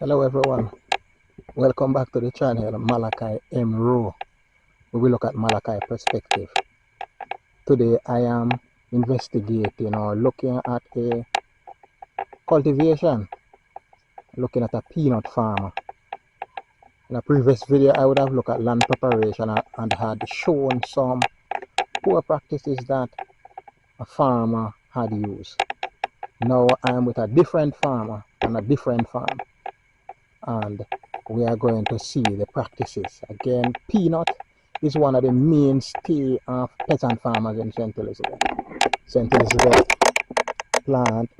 Hello everyone, welcome back to the channel mmmrowe. We will look at Malachi perspective. Today I am investigating or looking at a cultivation, looking at a peanut farmer. In a previous video I would have looked at land preparation and had shown some poor practices that a farmer had used. Now I am with a different farmer on a different farm, and we are going to see the practices. Again, peanut is one of the mainstay of peasant farmers in St. Elizabeth. St. Elizabeth plant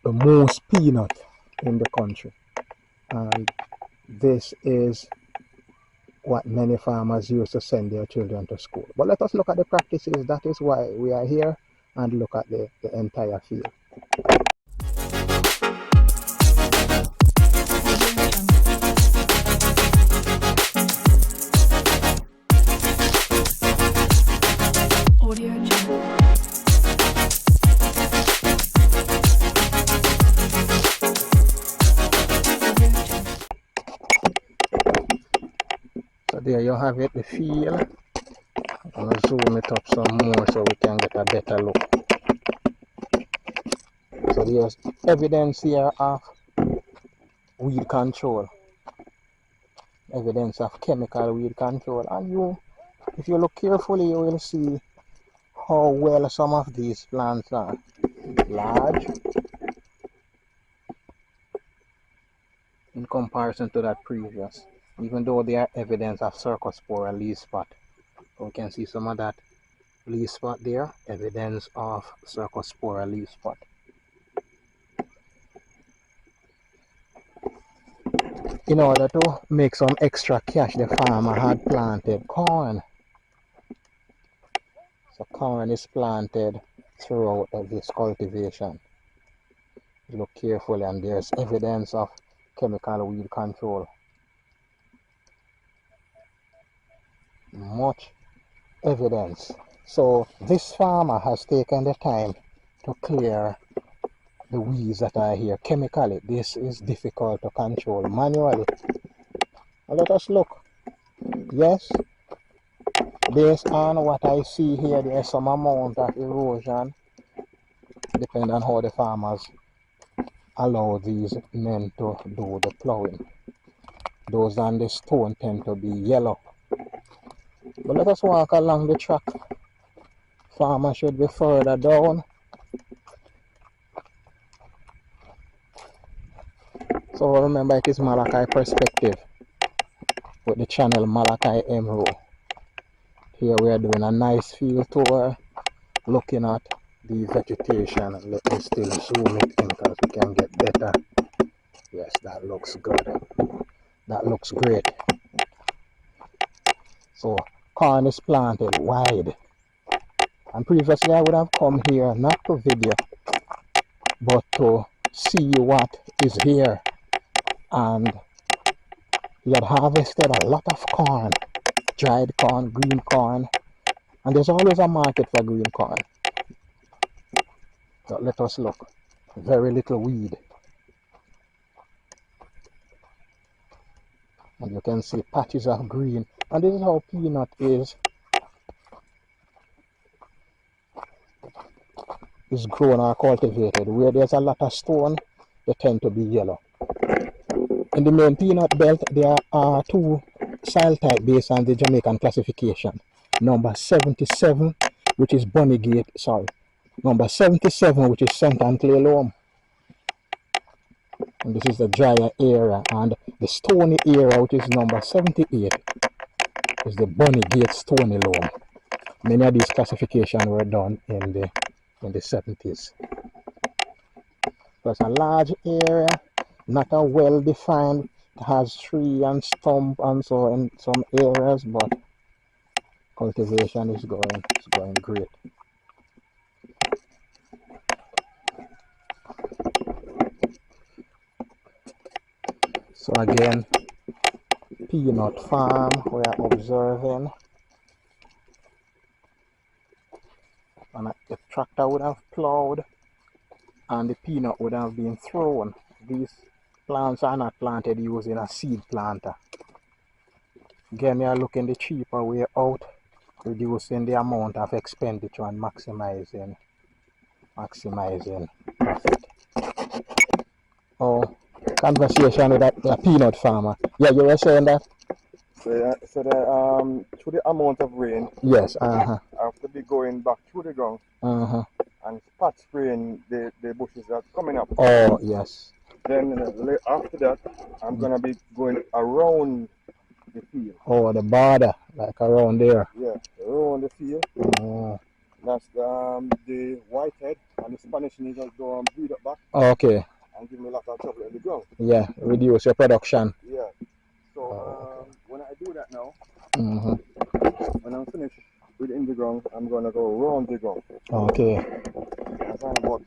the most peanut in the country, and this is what many farmers use to send their children to school. But let us look at the practices. That is why we are here, and look at the entire field. So there you have it, the field. I'm going to zoom it up some more so we can get a better look. So there's evidence here of weed control, evidence of chemical weed control, and if you look carefully you will see how well some of these plants are large in comparison to that previous, even though they are evidence of cercospora leaf spot. You can see some of that leaf spot there, evidence of cercospora leaf spot. In order to make some extra cash, the farmer had planted corn. So corn is planted throughout this cultivation. Look carefully, and there's evidence of chemical weed control. Much evidence. So this farmer has taken the time to clear the weeds that are here chemically. This is difficult to control manually. Now let us look. Yes, based on what I see here, there's some amount of erosion, depending on how the farmers allow these men to do the plowing. Those on the stone tend to be yellow. But let us walk along the track. Farmer should be further down. So remember, it is Malachi perspective with the channel Malachi mmmrowe. Here we are doing a nice field tour, looking at the vegetation. Let me still zoom it in because we can get better. Yes, that looks good. That looks great. So corn is planted wide, and previously I would have come here not to video but to see what is here, and he had harvested a lot of corn, dried corn, green corn, and there's always a market for green corn. So let us look. Very little weed, and you can see patches of green, and this is how peanut is grown or cultivated. Where there's a lot of stone, they tend to be yellow. In the main peanut belt, there are two soil type based on the Jamaican classification. Number 77, which is number 77, which is sand and clay loam. And this is the drier area, and the stony area, which is number 78, is the Bonegate stony loam. Many of these classifications were done in the 70s. There's a large area, not a well defined. It has tree and stump and so in some areas, but cultivation is going great. So again, peanut farm we are observing, and the tractor would have plowed and the peanut would have been thrown. These plants are not planted using a seed planter. Again, we are looking the cheaper way out, reducing the amount of expenditure and maximizing profit. Oh, conversation with a peanut farmer. Yeah, you were saying that? So through the amount of rain, Yes, I have to be going back through the ground and spot spraying the bushes that are coming up. Oh, yes. Then after that, I'm gonna be going around the field. Oh, the border, like around there. Yeah, around the field. Oh. That's the whitehead and the Spanish needle go and breed up back Okay. and give me a lot of trouble in the ground. Yeah, reduce your production. Yeah. So when I do that now, when I'm finished with in the ground, I'm gonna go around the ground. Okay. But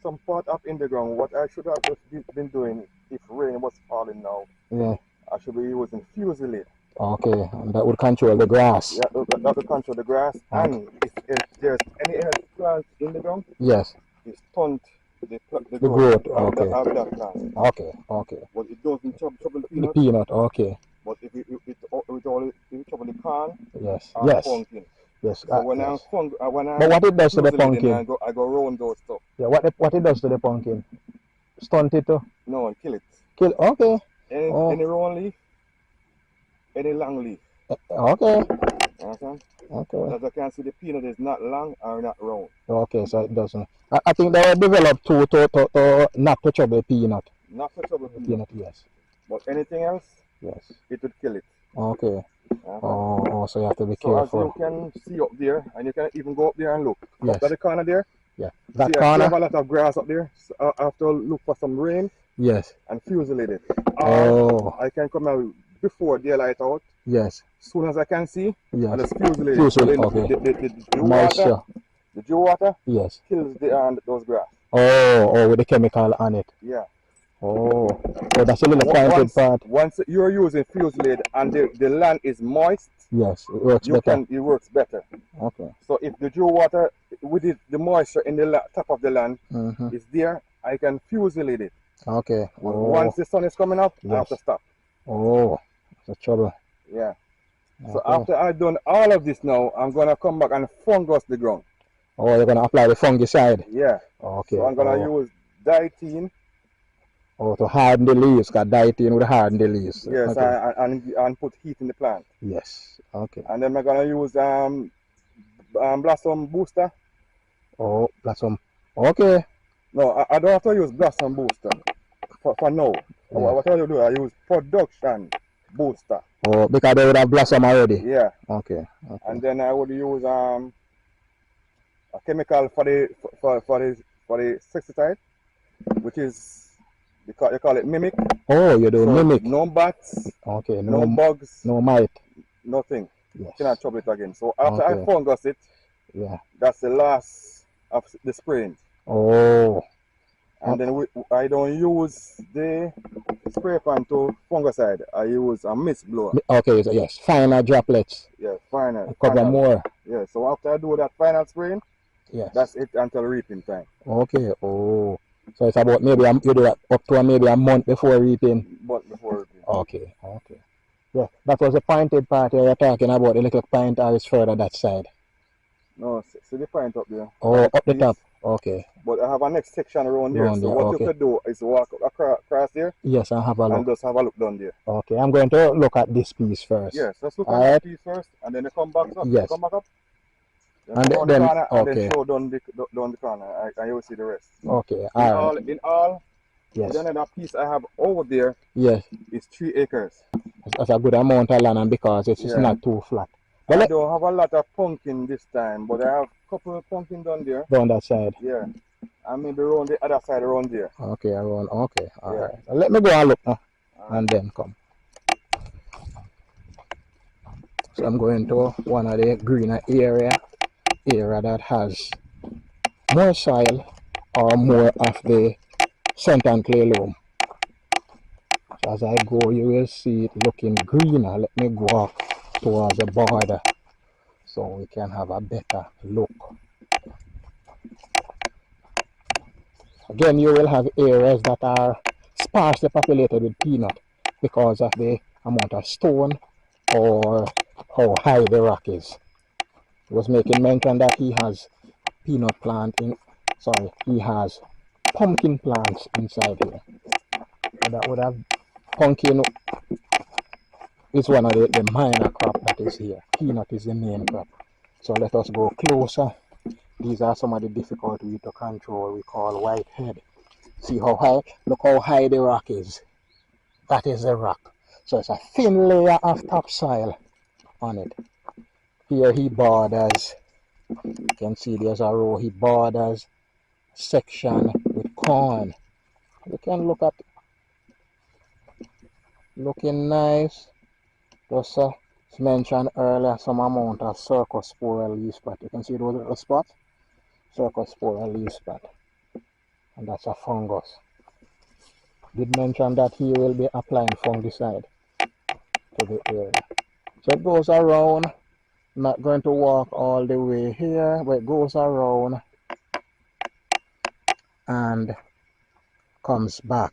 some part up in the ground, what I should have just been doing if rain was falling now, yeah, I should be using fusillade. Okay, and that would control the grass. Yeah, that would control the grass. Okay. And if there's any plants in the ground, yes, it stunt the growth. of Okay. that plant. Okay. Okay. But it doesn't trouble the peanut. The peanut. Okay. But if it trouble the corn, yes, or yes, pumpkin. yes. So when yes. when I but what it does to the pumpkin? I go around those stuff. Yeah. What it does to the pumpkin? Stunt it too? No, kill it. Kill. Okay. Any round leaf, any long leaf. Okay. Understand? Okay. As I can see, the peanut is not long or not round. Okay, so it doesn't. I think they were developed to not to trouble peanut. Not to trouble peanut. Yes. But anything else, yes, it would kill it. Okay. Oh, so you have to be so careful. As you can see up there, and you can even go up there and look. Yes. Up at the corner there. Yeah. That see, corner. I have a lot of grass up there. So I have to look for some rain. Yes. And fusillade it. Oh. I can come out before daylight out. Yes. Soon as I can see. Yes. And just fusillade. Fusillade. Okay. The moisture. The dew water. Yes. Kills those grass. Oh, with the chemical on it. Yeah. Oh, so that's a little pointed part. Once you're using fusillade and the land is moist, yes, it works better. It works better. Okay. So if the dew water with the moisture in the top of the land is there, I can fusillade it. Okay. Once the sun is coming up, I have to stop. Oh, that's trouble. Yeah. Okay. So after I've done all of this now, I'm gonna come back and fungus the ground. Oh, you're gonna apply the fungicide? Yeah. Okay. So I'm gonna use dietine. Oh, to harden the leaves, because dietine would harden the leaves. Yes, okay. and put heat in the plant. Yes. Okay. And then I'm gonna use blossom booster. Oh, blossom. Okay. No, I don't have to use blossom booster for now. Yeah. What I do, I use production booster. Oh, because they would have blossom already. Yeah. Okay. And then I would use a chemical for the insecticide, which is you call it mimic. Oh, you do mimic. No bats. Okay. No bugs. No mite. Nothing. Yes. Cannot trouble it again. So after I fungus it, that's the last of the spraying. Oh. And then I don't use the spray pan to fungicide. I use a mist blower. Okay, so yes, finer droplets. Yeah, finer. Cover more. Yeah, so after I do that final spraying, that's it until reaping time. Okay, oh. So it's about maybe you do that up to maybe a month before reaping? Month before reaping. Okay, okay. Yeah, that was the pointed part you're talking about, the little point is further that side. No, see the point up there. Oh, up the top. Okay. But I have a next section around there. So what you could do is walk across there. Yes, I'll have a look. And just have a look down there. Okay, I'm going to look at this piece first. Yes, let's look at that piece first, and then you come back up. Yes. Come back up. And then and then show down the corner, and you will see the rest. Okay. In all, yes. Then another piece I have over there. Yes. Is 3 acres. That's a good amount of land, and because it's not too flat. But I don't have a lot of pumpkin this time, but I have a couple of pumpkin down there. Down that side. Yeah. And maybe around the other side around there. Okay, around. Okay. All right. Let me go and look now, and then come. So I'm going to one of the greener area that has more soil or more of the sand and clay loam. So as I go, you will see it looking greener. Let me go up towards the border so we can have a better look. Again, you will have areas that are sparsely populated with peanut because of the amount of stone or how high the rock is. He was making mention that he has peanut plant in, sorry, he has pumpkin plants inside here. And that would have, pumpkin is one of the minor crop that is here. Peanut is the main crop. So let us go closer. These are some of the difficult weeds to control. We call whitehead. See how high? Look how high the rock is. That is the rock. So it's a thin layer of topsoil on it. Here he borders. You can see there's a row. He borders section with corn. You can look at, looking nice. Just mentioned earlier some amount of cercosporal leaf spot. You can see those little spots. Cercosporal leaf spot. And that's a fungus. Did mention that he will be applying fungicide to the area. So it goes around, not going to walk all the way here, but it goes around and comes back.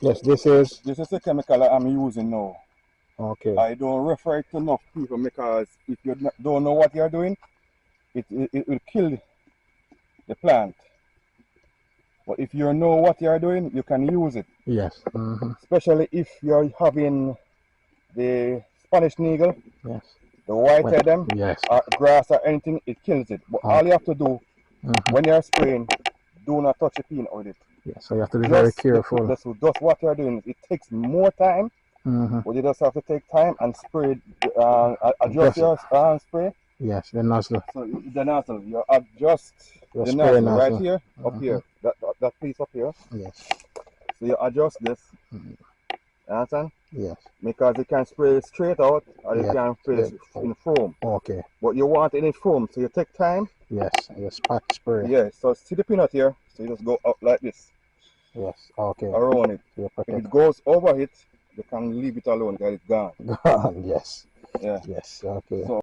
Yes, this is the chemical I'm using now. Okay. I don't refer it to enough people because if you don't know what you're doing, it will kill the plant. But if you know what you're doing, you can use it. Yes. Especially if you're having the Spanish needle, yes, the whitehead them, yes, or grass or anything, it kills it. But all you have to do when you're spraying, do not touch the peanut with it. Yeah, so you have to be very careful. Just what you're doing. It takes more time, but you just have to take time and spray, adjust your spray. Yes, the nozzle. So the nozzle, you adjust the nozzle right here, up here, that piece up here. Yes. So you adjust this. Understand? Yes. Because you can spray straight out or you can spray in foam. Okay. But you want it in foam, so you take time. Yes, you spot spray. Yes, so see the peanut here, so you just go up like this. Yes, okay. Around it. If it goes over it, you can leave it alone because it's gone. Gone, yes. Yeah. Yes, okay. So